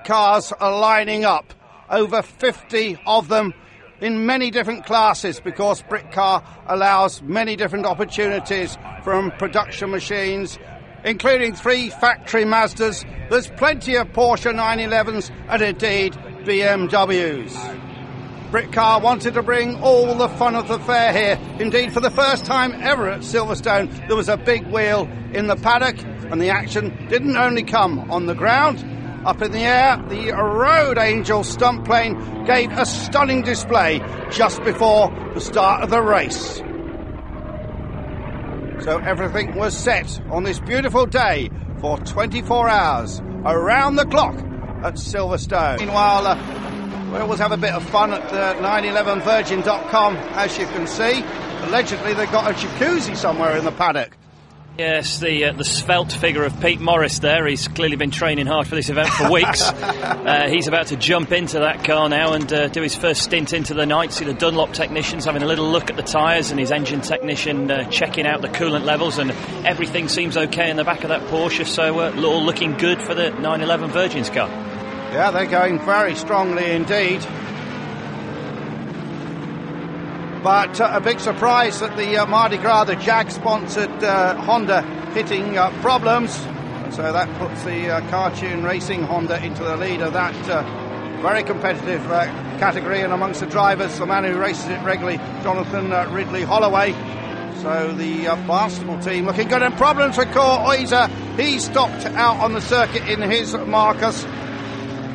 cars are lining up. Over 50 of them in many different classes, because Britcar allows many different opportunities, from production machines, including 3 factory Mazdas. There's plenty of Porsche 911s and indeed BMWs. Britcar wanted to bring all the fun of the fair here. Indeed, for the first time ever at Silverstone, there was a big wheel in the paddock, and the action didn't only come on the ground. Up in the air, the Road Angel stunt plane gave a stunning display just before the start of the race. So everything was set on this beautiful day for 24 hours around the clock at Silverstone. Meanwhile, we always have a bit of fun at 911virgin.com, as you can see. Allegedly, they've got a jacuzzi somewhere in the paddock. Yes, the svelte figure of Pete Morris there. He's clearly been training hard for this event for weeks. He's about to jump into that car now and do his first stint into the night. See the Dunlop technicians having a little look at the tyres, and his engine technician checking out the coolant levels, and everything seems okay in the back of that Porsche, so all looking good for the 911 Virgin's car. Yeah, they're going very strongly indeed. But a big surprise that the Mardi Gras, the Jag-sponsored Honda, hitting problems. So that puts the Cartoon Racing Honda into the lead of that very competitive category. And amongst the drivers, the man who races it regularly, Jonathan Ridley Holloway. So the Barnstable team looking good. And problems for Cor Oizer. He stopped out on the circuit in his Marcus.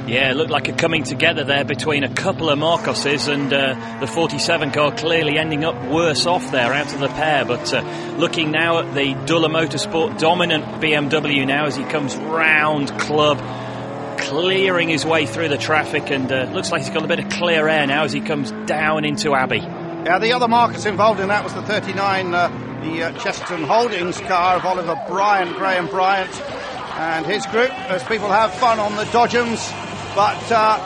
Yeah, it looked like a coming together there between a couple of Marcoses, and the 47 car clearly ending up worse off there out of the pair. But looking now at the Duller Motorsport dominant BMW now as he comes round Club, clearing his way through the traffic, and looks like he's got a bit of clear air now as he comes down into Abbey. Yeah, the other Marcus involved in that was the 39, the Chesterton Holdings car of Oliver Bryant, Graham Bryant, and his group, as people have fun on the Dodgems. But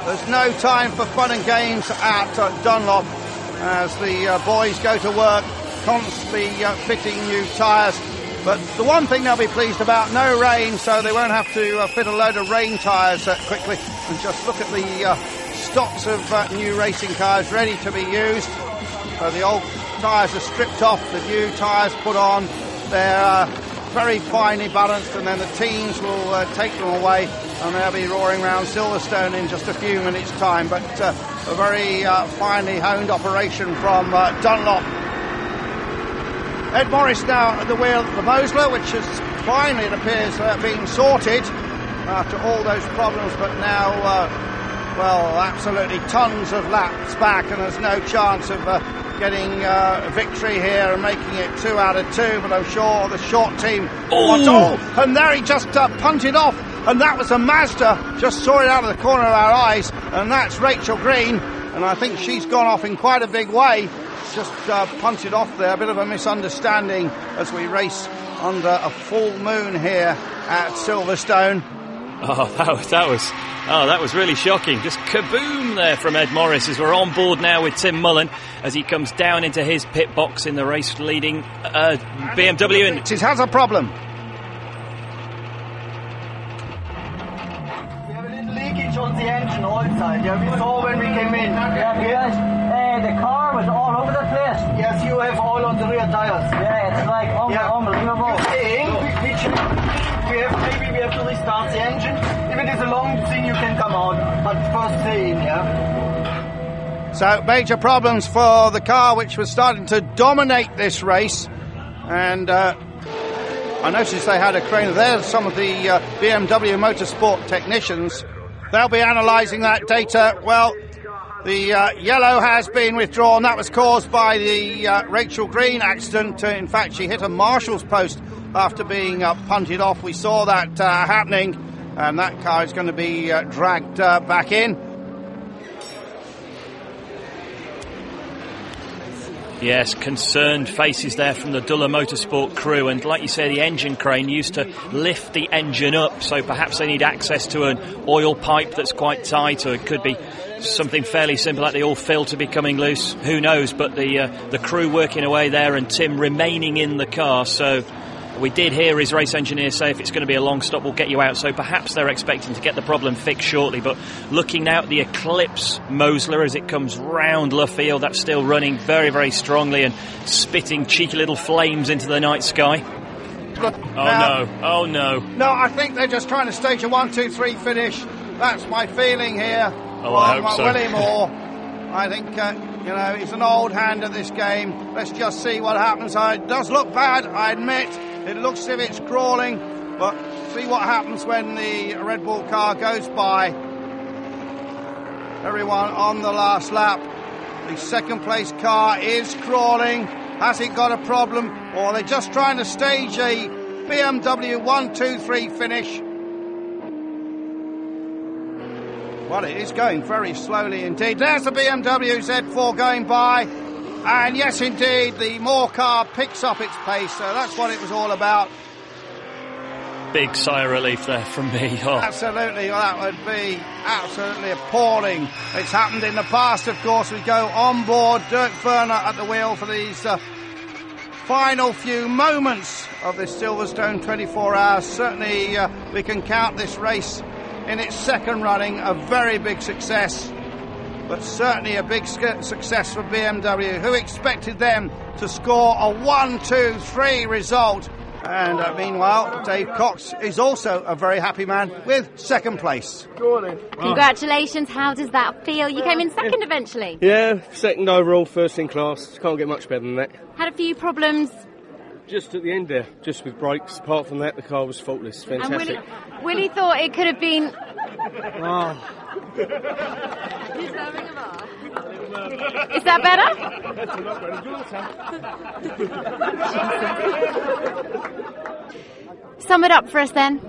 there's no time for fun and games at Dunlop as the boys go to work, constantly fitting new tyres. But the one thing they'll be pleased about, no rain, so they won't have to fit a load of rain tyres quickly. And just look at the stocks of new racing cars ready to be used. So the old tyres are stripped off, the new tyres put on. They're very finely balanced, and then the teams will take them away, and they'll be roaring around Silverstone in just a few minutes' time. But a very finely honed operation from Dunlop. Ed Morris now at the wheel at the Mosler, which is finally, it appears, being sorted after all those problems, but now, well, absolutely tons of laps back, and there's no chance of getting a victory here and making it 2 out of 2, but I'm sure the short team wants all. And there he just punted off, and that was a Mazda, just saw it out of the corner of our eyes, and that's Rachel Green, and I think she's gone off in quite a big way. Just punted off there, a bit of a misunderstanding as we race under a full moon here at Silverstone. Oh, that was really shocking. Just kaboom there from Ed Morris as we're on board now with Tim Mullen as he comes down into his pit box in the race leading BMW. And it has a problem. We have a little leakage on the engine all the time. Yeah, we saw when we came in. The car was all over the place. Yes, you have all on the rear tires. Yeah, it's like unbelievable. Maybe we have to restart the engine. If it is a long thing, you can come out. But first thing, yeah. So major problems for the car, which was starting to dominate this race. And I noticed they had a crane. There's some of the BMW Motorsport technicians. They'll be analysing that data. Well, the yellow has been withdrawn. That was caused by the Rachel Green accident. In fact, she hit a marshal's post after being punted off. We saw that happening, and that car is going to be dragged back in. Yes, concerned faces there from the Duller Motorsport crew, and like you say, the engine crane used to lift the engine up, so perhaps they need access to an oil pipe that's quite tight, or it could be something fairly simple like the oil filter becoming loose, who knows. But the crew working away there and Tim remaining in the car, so We did hear his race engineer say if it's going to be a long stop, we'll get you out. So perhaps they're expecting to get the problem fixed shortly. But looking now at the Eclipse Mosler as it comes round Luffield, that's still running very, very strongly and spitting cheeky little flames into the night sky. Oh no. No, I think they're just trying to stage a 1, 2, 3 finish. That's my feeling here. Oh, I hope so. Willie Moore. I think, he's an old hand at this game. Let's just see what happens. It does look bad, I admit. It looks as if it's crawling, but see what happens when the Red Bull car goes by. Everyone on the last lap. The second place car is crawling. Has it got a problem? Or are they just trying to stage a BMW 1, 2, 3 finish? Well, it is going very slowly indeed. There's the BMW Z4 going by. And yes, indeed, the Moore car picks up its pace. So that's what it was all about. Big sigh of relief there from me. Oh. Absolutely. Well, that would be absolutely appalling. It's happened in the past, of course. We go on board. Dirk Werner at the wheel for these final few moments of this Silverstone 24 hours. Certainly, we can count this race in its second running a very big success. But certainly a big success for BMW, who expected them to score a 1, 2, 3 result. And meanwhile, Dave Cox is also a very happy man with second place. Congratulations, how does that feel? You came in second eventually. Yeah, second overall, first in class. Can't get much better than that. Had a few problems. Just at the end there, just with brakes. Apart from that, the car was faultless. Fantastic. And Willie thought it could have been... Is that better? Sum it up for us then.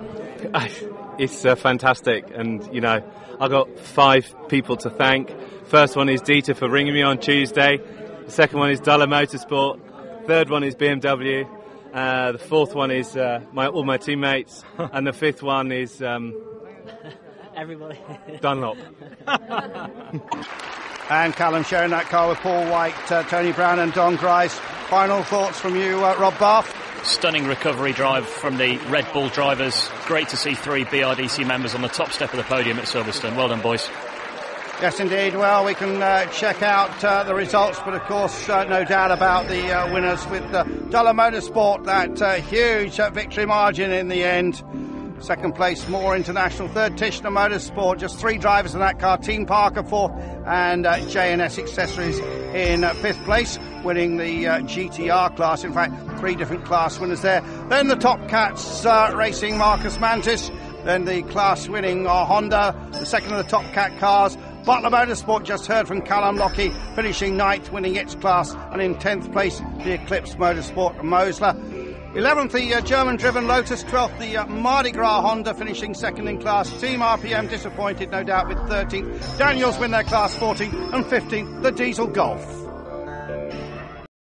It's fantastic, and I got 5 people to thank. First one is Dieter for ringing me on Tuesday. The second one is Duller Motorsport. Third one is BMW. The fourth one is all my teammates, and the fifth one is everybody. Dunlop. And Callum sharing that car with Paul White, Tony Brown and Don Grice. Final thoughts from you, Rob Bath? Stunning recovery drive from the Red Bull drivers. Great to see 3 BRDC members on the top step of the podium at Silverstone. Well done, boys. Yes, indeed. Well, we can check out the results, but of course, no doubt about the winners with Duller Motorsport, that huge victory margin in the end. Second place, Moore International. Third, Tishner Motorsport. Just 3 drivers in that car. Team Parker fourth, and J&S Accessories in 5th place, winning the GTR class. In fact, 3 different class winners there. Then the Top Cats racing, Marcus Mantis. Then the class winning Honda, the second of the Top Cat cars. Butler Motorsport, just heard from Callum Lockie, finishing 9th, winning its class. And in 10th place, the Eclipse Motorsport Mosler. 11th, the German-driven Lotus. 12th, the Mardi Gras Honda, finishing 2nd in class. Team RPM disappointed, no doubt, with 13th. Daniels win their class 14th. And 15th, the Diesel Golf.